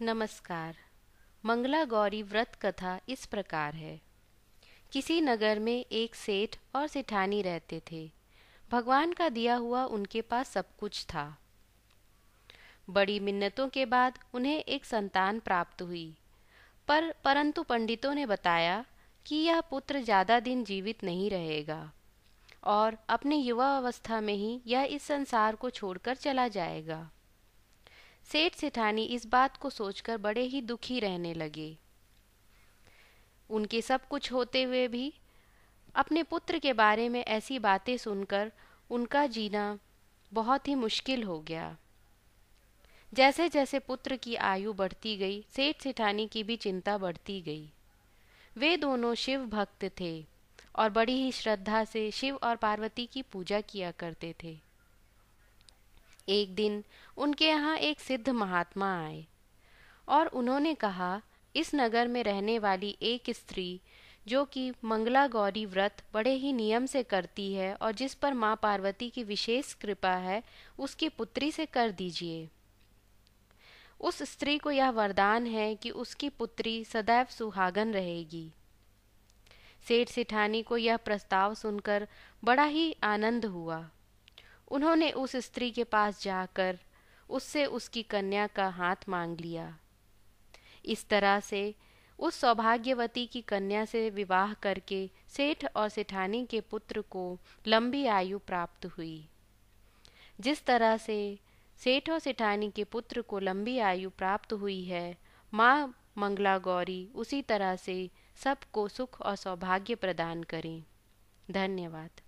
नमस्कार। मंगला गौरी व्रत कथा इस प्रकार है। किसी नगर में एक सेठ और सेठानी रहते थे। भगवान का दिया हुआ उनके पास सब कुछ था। बड़ी मिन्नतों के बाद उन्हें एक संतान प्राप्त हुई, परंतु पंडितों ने बताया कि यह पुत्र ज़्यादा दिन जीवित नहीं रहेगा और अपने युवा अवस्था में ही यह इस संसार को छोड़कर चला जाएगा। सेठ सेठानी इस बात को सोचकर बड़े ही दुखी रहने लगे। उनके सब कुछ होते हुए भी अपने पुत्र के बारे में ऐसी बातें सुनकर उनका जीना बहुत ही मुश्किल हो गया। जैसे जैसे पुत्र की आयु बढ़ती गई, सेठ सेठानी की भी चिंता बढ़ती गई। वे दोनों शिव भक्त थे और बड़ी ही श्रद्धा से शिव और पार्वती की पूजा किया करते थे। एक दिन उनके यहाँ एक सिद्ध महात्मा आए और उन्होंने कहा, इस नगर में रहने वाली एक स्त्री जो कि मंगला गौरी व्रत बड़े ही नियम से करती है और जिस पर माँ पार्वती की विशेष कृपा है, उसकी पुत्री से कर दीजिए। उस स्त्री को यह वरदान है कि उसकी पुत्री सदैव सुहागन रहेगी। सेठ सेठानी को यह प्रस्ताव सुनकर बड़ा ही आनंद हुआ। उन्होंने उस स्त्री के पास जाकर उससे उसकी कन्या का हाथ मांग लिया। इस तरह से उस सौभाग्यवती की कन्या से विवाह करके सेठ और सेठानी के पुत्र को लंबी आयु प्राप्त हुई। जिस तरह से सेठ और सेठानी के पुत्र को लंबी आयु प्राप्त हुई है, माँ मंगला गौरी उसी तरह से सबको सुख और सौभाग्य प्रदान करें। धन्यवाद।